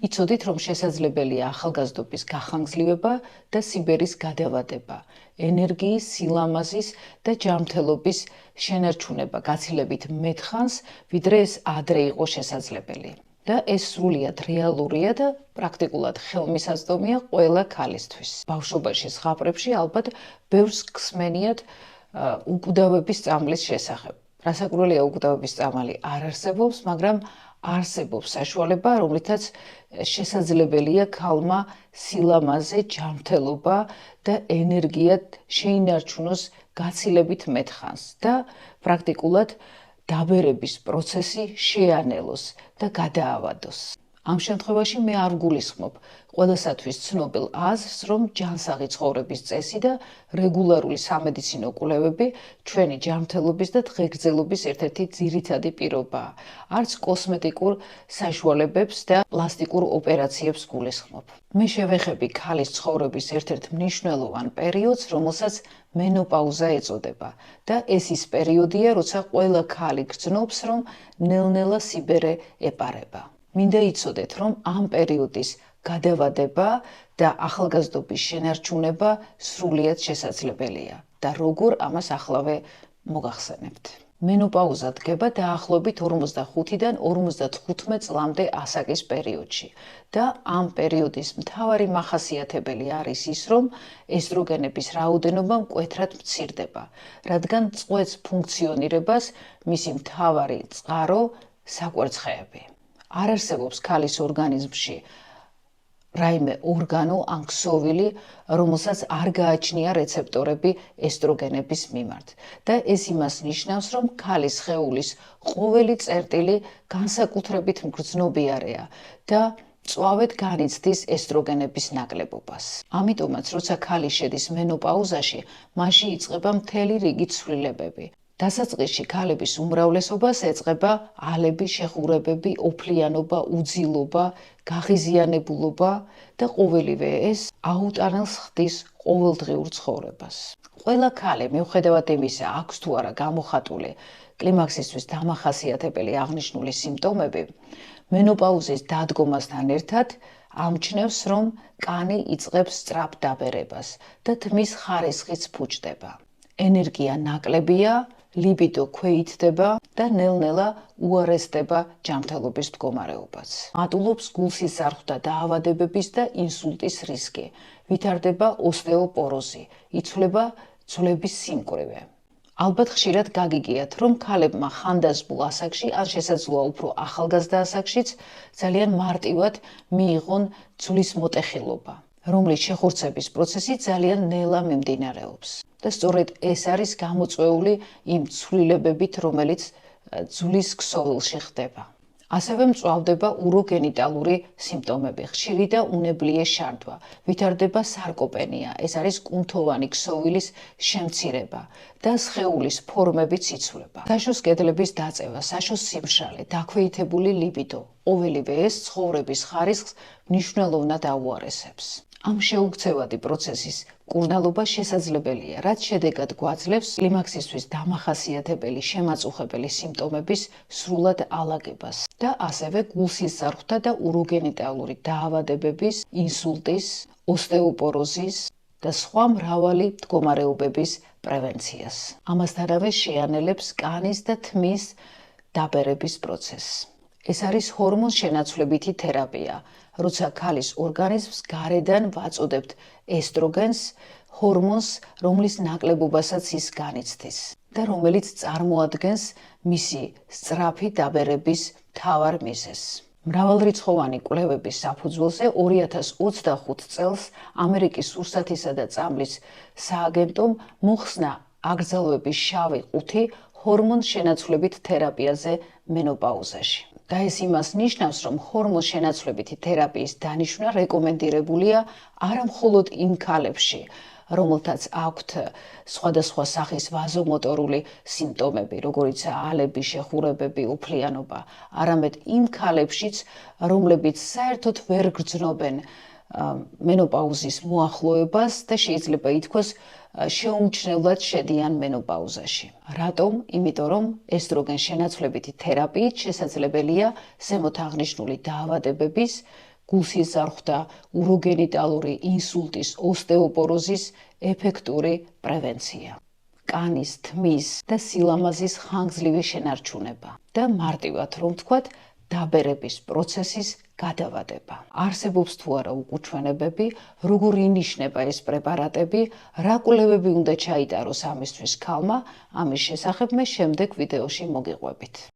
იცოდით, რომ შესაძლებელია ახალგაზრდობის გახანგრძლივება და სიბერის გადავადება, ენერგიის, სილამაზის და ჯანმრთელობის შენარჩუნება გაცილებით მეტხანს, ვიდრე ეს ადრე იყო შესაძლებელი. და ეს სრულიად რეალურია და პრაქტიკულად ხელმისაწვდომია ყველა ქალისთვის. ბავშვობაში ზღაპრებში ალბათ ბევრს გსმენიათ უკვდავების წამლის შესახებ. რასაკვირველია, უკვდავების წამალი არ არსებობს, მაგრამ არსებობს საშუალება, რომლითაც შესაძლებელია ქალმა სილამაზე, ჯანმრთელობა და ენერგია შეინარჩუნოს გაცილებით მეთხანს და პრაქტიკულად დაბერების პროცესი შეანელოს და გადაავადოს. ამ შემთხვევაში მე არ გულისხმობ ყველასათვის ცნობილ აზრს, რომ ჯანსაღი ცხოვრების წესი და რეგულარული სამედიცინო კვლევები ჩვენი ჯანმრთელობის და დღეგრძელობის ერთ-ერთი ძირითადი პირობაა. არც კოსმეტიკურ საშუალებებს და პლასტიკურ ოპერაციებს გულისხმობ. მე შევეხები ქალის ცხოვრების ერთ-ერთ მნიშვნელოვან პერიოდს, რომელსაც მენოპაუზა ეწოდება და ეს ის პერიოდია, როცა ყველა ქალი გრძნობს, რომ ნელ-ნელა სიბერე ეპარება. მინდა იცოდეთ, რომ ამ პერიოდის გადავადება და ახალგაზრდობის შენარჩუნება სრულიად შესაძლებელია და როგორ ამას ახლავე მოგახსენებთ. მენოპაუზა დგება დაახლოებით 45-დან 55 წლამდე ასაკის პერიოდში და ამ პერიოდის მთავარი მახასიათებელი არის ის, რომ ესტროგენების რაოდენობა მკვეთრად მცირდება, რადგან წყვეტს ფუნქციონირებას მისი მთავარი წყარო საკვერცხეები. არ არსებობს ქალის ორგანიზმში რაიმე ორგანო ან ქსოვილი, რომელსაც არ გააჩნია რეცეპტორები ესტროგენების მიმართ. და ეს იმას ნიშნავს, რომ ქალის სხეულის ყოველი წერტილი განსაკუთრებით მგრძნობიარეა და მწვავედ განიცდის ესტროგენების ნაკლებობას. ამიტომაც, როცა ქალი შედის მენოპაუზაში, მასში იწყება მთელი რიგი ცვლილებები. დასაწყისში ქალების უმრავლესობას ეწყება ალები, შეხურებები, ოფლიანობა, უძილობა, გაღიზიანებულობა და ყოველივე ეს აუტანელს ხდის ყოველდღიურ ცხოვრებას. ყველა ქალი, მიუხედავად იმისა, აქვს თუ არა გამოხატული კლიმაქსისთვის დამახასიათებელი აღნიშნული სიმპტომები, მენოპაუზის დადგომასთან ერთად ამჩნევს, რომ კანი იწყებს სწრაფ დაბერებას და თმის ხარისხიც ფუჭდება. ენერგია ნაკლებია, ლიბიდო ქვეითდება და ნელ-ნელა უარესდება ჯანმრთელობის მდგომარეობაც. მატულობს გულსისხლძარღვთა დაავადებების და ინსულტის რისკი, ვითარდება ოსტეოპოროზი, იცვლება ძვლების სიმკვრივე. ალბათ ხშირად გაგიგიათ, რომ ქალებმა ხანდაზმულ ასაკში, ან შესაძლოა უფრო ახალგაზრდა ასაკშიც, ძალიან მარტივად მიიღონ ძვლის მოტეხილობა, რომლის შეხორცების პროცესი ძალიან ნელა მიმდინარეობს. და სწორედ ეს არის გამოწვეული იმ ცვლილებებით, რომელიც ძვლის ქსოვილში ხდება. ასევე მწვავდება უროგენიტალური სიმპტომები, ხშირი და უნებლიე შარდვა, ვითარდება სარკოპენია, ეს არის კუნთოვანი ქსოვილის შემცირება და სხეულის ფორმებიც იცვლება. საშოს კედლების დაწევა, საშოს სიმშრალე, დაქვეითებული ლიბიდო, ყოველივე ეს ცხოვრების ხარისხს მნიშვნელოვნად აუარესებს. ამ შეუქცევადი პროცესის მკურნალობა შესაძლებელია, რაც შედეგად გვაძლევს კლიმაქსისთვის დამახასიათებელი შემაწუხებელი სიმპტომების სრულად ალაგებას და ასევე გულსისხლძარღვთა და უროგენიტალური დაავადებების, ინსულტის, ოსტეოპოროზის და სხვა მრავალი მდგომარეობების პრევენციას. ამასთანავე შეანელებს კანის და თმის დაბერების პროცესს. ეს არის ჰორმონ-შენაცვლებითი თერაპია, როცა ქალის ორგანიზმს გარედან ვაწოდებთ ესტროგენს, ჰორმონს, რომლის ნაკლებობასაც ის განიცდის და რომელიც წარმოადგენს მისი სწრაფი დაბერების მთავარ მიზეზს. მრავალრიცხოვანი კვლევების საფუძველზე 2025 წელს ამერიკის სურსათისა და წამლის სააგენტომ მოხსნა აკრძალვების შავი ყუთი ჰორმონ-შენაცვლებით თერაპიაზე მენოპაუზაში. და ეს იმას ნიშნავს, რომ ჰორმონ-შენაცვლებითი თერაპიის დანიშვნა რეკომენდირებულია არა მხოლოდ იმ ქალებში, რომელთაც აქვთ სხვადასხვა სახის ვაზომოტორული სიმპტომები, როგორიცაა ალები, შეხურებები, უფლიანობა, არამედ იმ ქალებშიც, რომლებიც საერთოდ ვერ გრძნობენ მენოპაუზის მოახლოებას და შეიძლება ითქვას შეუმჩნევლად შედიან მენოპაუზაში. რატომ? იმიტომ რომ ესტროგენ-შენაცვლებითი თერაპიით შესაძლებელია ზემოთ აღნიშნული დაავადებების, გულსიზარხვდა, უროგენიტალური ინსულტის, ოსტეოპოროზის ეფექტური პრევენცია, კანის, თმის და სილამაზის ხანგრძლივი შენარჩუნება და მარტივად რომ ვთქვათ, დაბერების პროცესის გადავადება. არსებობს თუ არა უკუჩვენებები, როგორ ინიშნება ეს პრეპარატები, რა კვლევები უნდა ჩაიტაროს ამისთვის ქალმა, ამის შესახებ მე შემდეგ ვიდეოში მოგიყვებით.